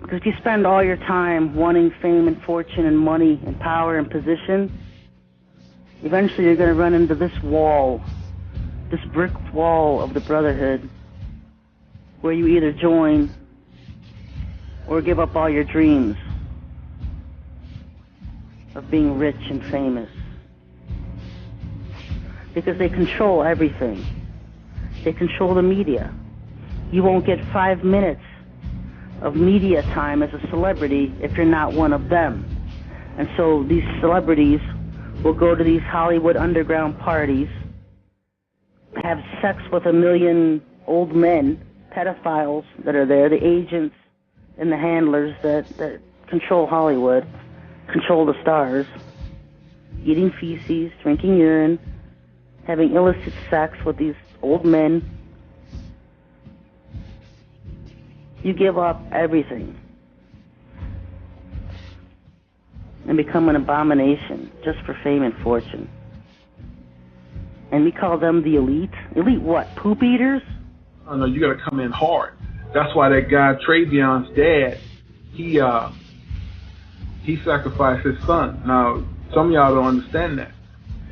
Because if you spend all your time wanting fame and fortune and money and power and position, eventually you're going to run into this wall, this brick wall of the brotherhood, where you either join or give up all your dreams of being rich and famous. Because they control everything. They control the media. You won't get 5 minutes of media time as a celebrity if you're not one of them. And so these celebrities will go to these Hollywood underground parties, have sex with 1 million old men, pedophiles that are there, the agents and the handlers that control Hollywood, control the stars, eating feces, drinking urine, having illicit sex with these old men. You give up everything and become an abomination just for fame and fortune. And we call them the elite. Elite what? Poop eaters? Oh no, you gotta come in hard. That's why that guy Trayvon's dad, he sacrificed his son. Now, some of y'all don't understand that.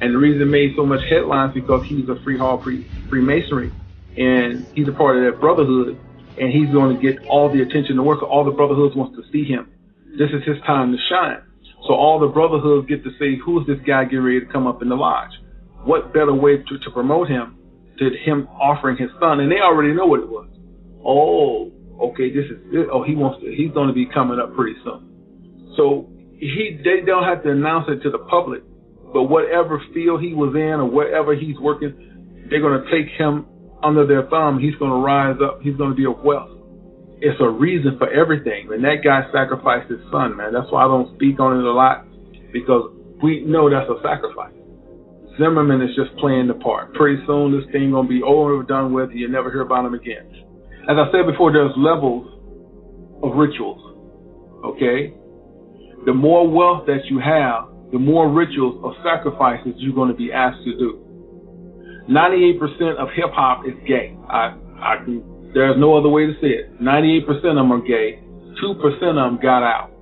And the reason it made so much headlines because he's a Freemasonry, and he's a part of that brotherhood, and he's going to get all the attention in the world. So all the brotherhoods wants to see him. This is his time to shine. So all the brotherhoods get to say, who's this guy getting ready to come up in the lodge? What better way to promote him than him offering his son? And they already know what it was. Oh, okay, he's going to be coming up pretty soon. So they don't have to announce it to the public, but whatever field he was in or wherever he's working, they're going to take him under their thumb. He's going to rise up. He's going to be of wealth. It's a reason for everything. And that guy sacrificed his son, man. That's why I don't speak on it a lot, because we know that's a sacrifice. Zimmerman is just playing the part. Pretty soon this thing going to be over and done with. You never hear about him again. As I said before, there's levels of rituals, okay? The more wealth that you have, the more rituals or sacrifices you're going to be asked to do. 98% of hip-hop is gay. There's no other way to say it. 98% of them are gay. 2% of them got out.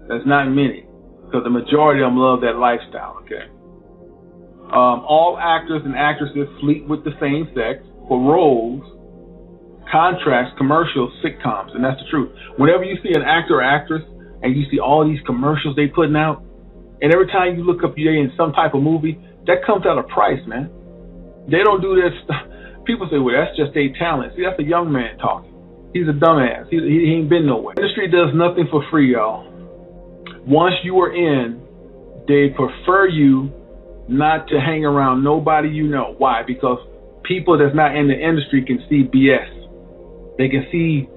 That's not many, because the majority of them love that lifestyle, okay? All actors and actresses sleep with the same sex for roles, contracts, commercials, sitcoms, and that's the truth. Whenever you see an actor or actress and you see all these commercials they putting out, and every time you look up you're in some type of movie, that comes at a price, man. They don't do that stuff. People say, well, that's just their talent. See, that's a young man talking. He's a dumbass. He ain't been nowhere. The industry does nothing for free, y'all. Once you are in, they prefer you not to hang around nobody you know. Why? Because people that's not in the industry can see BS. They can see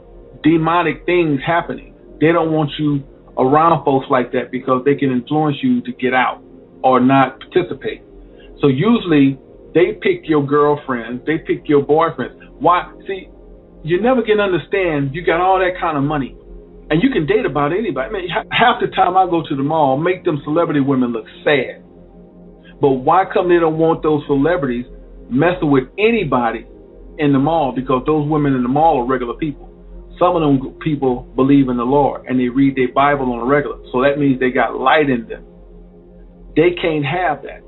demonic things happening. They don't want you around folks like that because they can influence you to get out or not participate. So usually they pick your girlfriends, they pick your boyfriends. Why? See, you never can understand. You got all that kind of money, and you can date about anybody. I mean, half the time I go to the mall, make them celebrity women look sad. But why come they don't want those celebrities messing with anybody in the mall? Because those women in the mall are regular people. Some of them people believe in the Lord and they read their Bible on a regular. So that means they got light in them. They can't have that.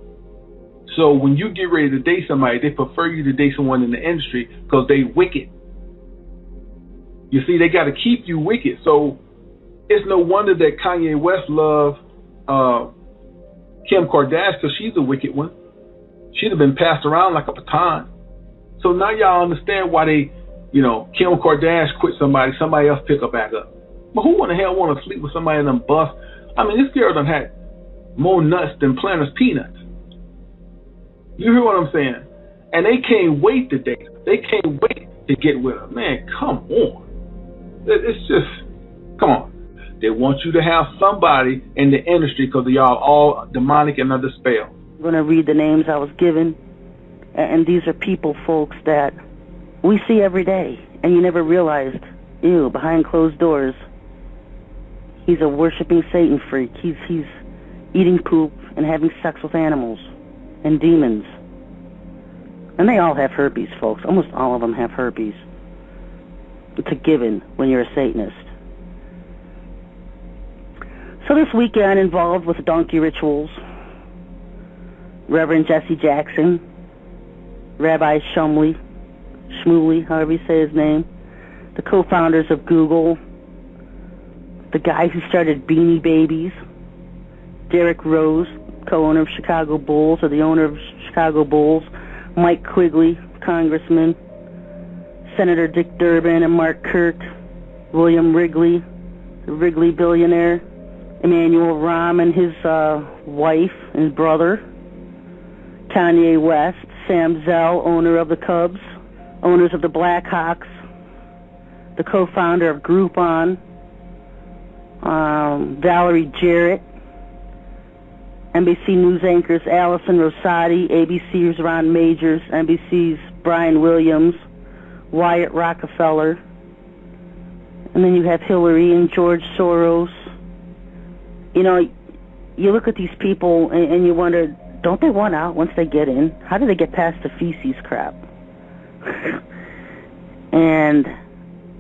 So when you get ready to date somebody, they prefer you to date someone in the industry because they wicked. You see, they got to keep you wicked. So it's no wonder that Kanye West loved Kim Kardashian, because she's a wicked one. She'd have been passed around like a baton. So now y'all understand why they, Kim Kardashian quit somebody else pick her back up. But who in the hell want to sleep with somebody in them bust? I mean, this girl done had more nuts than Planters peanuts. You hear what I'm saying? And they can't wait to date her. They can't wait to get with her. Man, come on. It's just, come on. They want you to have somebody in the industry because y'all all demonic and under spell. I'm going to read the names I was given. And these are people, folks, that we see every day. And you never realized, behind closed doors, he's a worshiping Satan freak. He's eating poop and having sex with animals and demons. And they all have herpes, folks. Almost all of them have herpes. It's a given when you're a Satanist. So this weekend involved with donkey rituals, Reverend Jesse Jackson, Rabbi Shmuley, however you say his name, the co-founders of Google, the guy who started Beanie Babies, Derrick Rose, co-owner of Chicago Bulls, or the owner of Chicago Bulls, Mike Quigley, congressman, Senator Dick Durbin and Mark Kirk, William Wrigley, the Wrigley billionaire, Emmanuel Rahm and his wife and his brother, Kanye West, Sam Zell, owner of the Cubs, owners of the Blackhawks, the co-founder of Groupon, Valerie Jarrett, NBC News anchors Allison Rosati, ABC's Ron Majors, NBC's Brian Williams, Wyatt Rockefeller, and then you have Hillary and George Soros. You know, you look at these people and you wonder, don't they want out once they get in? How do they get past the feces crap? And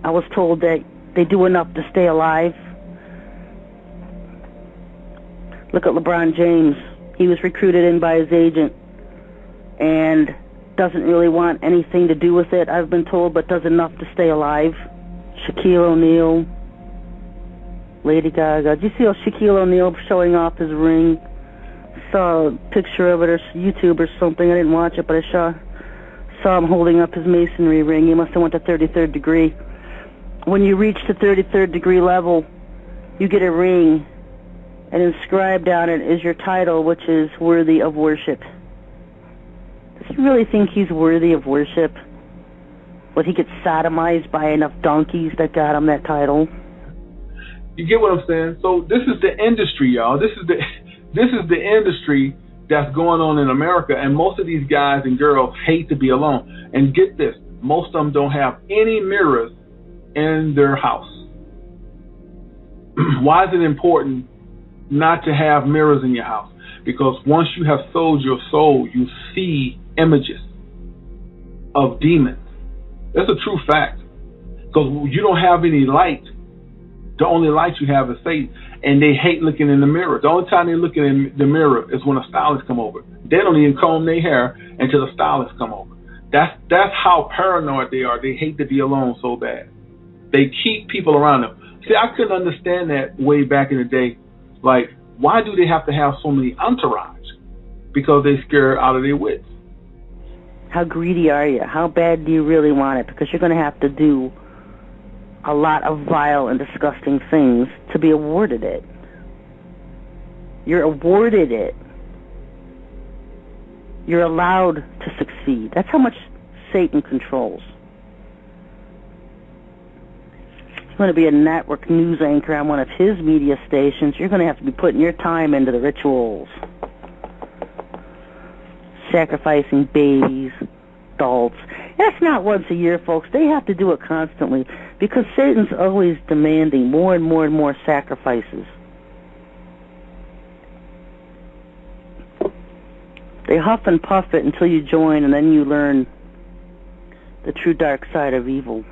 I was told that they do enough to stay alive. Look at LeBron James. He was recruited in by his agent and doesn't really want anything to do with it, I've been told, but does enough to stay alive. Shaquille O'Neal, Lady Gaga. Did you see Shaquille O'Neal showing off his ring? Saw a picture of it or YouTube or something. I didn't watch it, but I saw him holding up his masonry ring. He must have went to 33rd degree. When you reach the 33rd degree level, you get a ring, and inscribed on it is your title, which is worthy of worship. Does he really think he's worthy of worship? Would he get sodomized by enough donkeys that got him that title? You get what I'm saying? So this is the industry, y'all. This is the industry that's going on in America, and most of these guys and girls hate to be alone. And get this, most of them don't have any mirrors in their house. Why is it important not to have mirrors in your house? Because once you have sold your soul, you see images of demons. That's a true fact. Because you don't have any light. The only light you have is Satan. And they hate looking in the mirror. The only time they're looking in the mirror is when a stylist come over. They don't even comb their hair until the stylist come over. That's how paranoid they are. They hate to be alone so bad. They keep people around them. See, I couldn't understand that way back in the day. Like, why do they have to have so many entourage? Because they're scared out of their wits. How greedy are you? How bad do you really want it? Because you're going to have to do a lot of vile and disgusting things to be awarded it. You're awarded it. You're allowed to succeed. That's how much Satan controls. If you want to be a network news anchor on one of his media stations, you're going to have to be putting your time into the rituals. Sacrificing babies, adults. That's not once a year, folks. They have to do it constantly because Satan's always demanding more and more and more sacrifices. They huff and puff it until you join, and then you learn the true dark side of evil.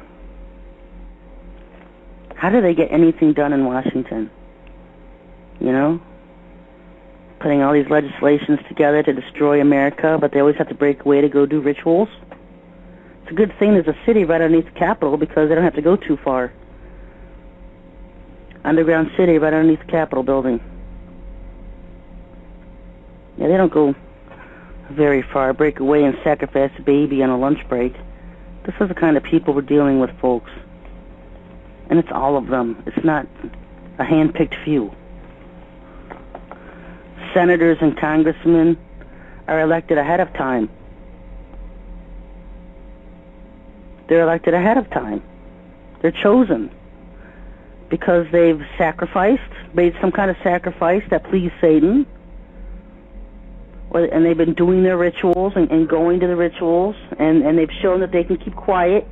How do they get anything done in Washington? You know? Putting all these legislations together to destroy America, but they always have to break away to go do rituals. It's a good thing there's a city right underneath the Capitol because they don't have to go too far. Underground city right underneath the Capitol building. Yeah, they don't go very far. Break away and sacrifice a baby on a lunch break. This is the kind of people we're dealing with, folks. And it's all of them. It's not a hand-picked few. Senators and congressmen are elected ahead of time. They're elected ahead of time. They're chosen because they've sacrificed, made some kind of sacrifice that pleased Satan, and they've been doing their rituals and going to the rituals, and they've shown that they can keep quiet,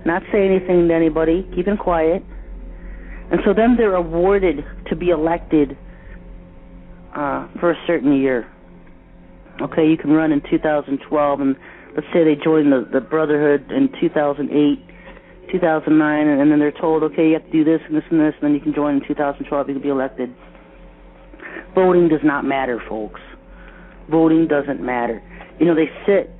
not say anything to anybody, keeping quiet. And so then they're awarded to be elected for a certain year. Okay, you can run in 2012, and let's say they join the Brotherhood in 2008. 2009, and then they're told, okay, you have to do this and this and this, and then you can join in 2012, you can be elected. Voting does not matter, folks. Voting doesn't matter. You know, they sit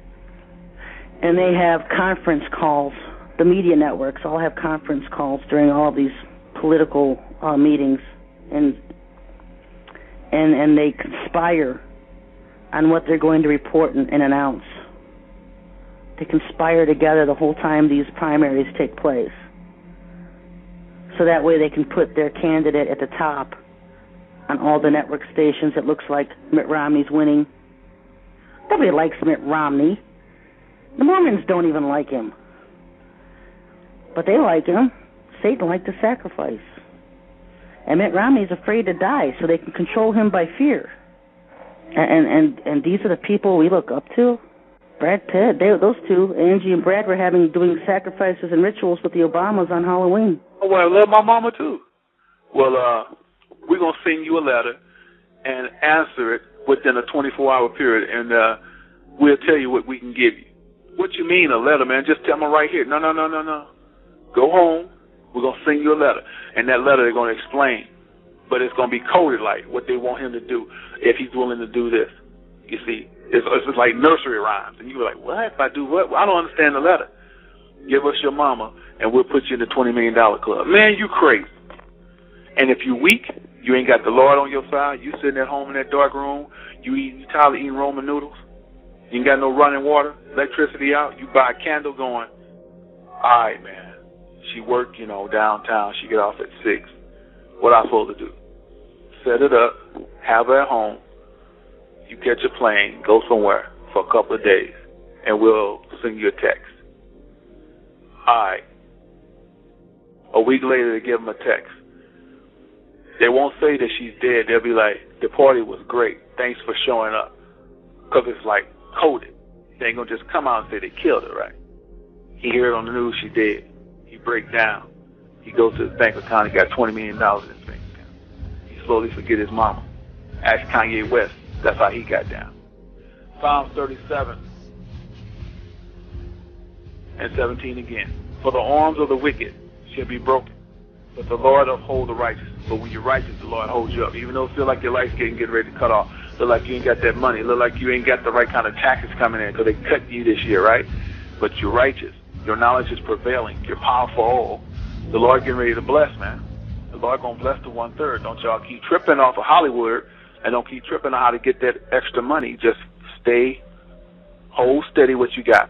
and they have conference calls. The media networks all have conference calls during all these political meetings, and they conspire on what they're going to report and announce. They conspire together the whole time these primaries take place, so that way they can put their candidate at the top on all the network stations. It looks like Mitt Romney's winning. Nobody likes Mitt Romney. The Mormons don't even like him, but they like him. Satan liked to sacrifice, and Mitt Romney's afraid to die, so they can control him by fear. And these are the people we look up to. Brad Pitt, those two, Angie and Brad, were doing sacrifices and rituals with the Obamas on Halloween. Oh, well, I love my mama, too. Well, we're going to send you a letter and answer it within a 24-hour period, and we'll tell you what we can give you. What you mean, a letter, man? Just tell me right here. No. Go home. We're going to send you a letter, and that letter they're going to explain, but it's going to be coded like what they want him to do if he's willing to do this. You see, it's like nursery rhymes, and you're like, what? If I do what? Well, I don't understand the letter. Give us your mama, and we'll put you in the $20 million club. Man, you crazy. And if you're weak, you ain't got the Lord on your side, you sitting at home in that dark room, you tired of eating Roman noodles, you ain't got no running water, electricity out, you buy a candle going, all right, man. She worked, downtown. She get off at 6. What I supposed to do? Set it up, have her at home. You catch a plane, go somewhere for a couple of days, and we'll send you a text. All right. A week later, they give them a text. They won't say that she's dead. They'll be like, the party was great. Thanks for showing up. Because it's like coded. They ain't going to just come out and say they killed her, right? He heard on the news she dead. He break down. He goes to his bank account. He got $20 million in his bank account. He slowly forget his mama. Ask Kanye West. That's how he got down. Psalms 37 and 17 again. For the arms of the wicked shall be broken, but the Lord uphold the righteous. But when you're righteous, the Lord holds you up. Even though it feel like your life's getting ready to cut off. Look like you ain't got that money. Look like you ain't got the right kind of taxes coming in because they cut you this year, right? But you're righteous. Your knowledge is prevailing. You're powerful all. The Lord getting ready to bless, man. The Lord going to bless the 1/3. Don't y'all keep tripping off of Hollywood and don't keep tripping on how to get that extra money. Just hold steady what you got.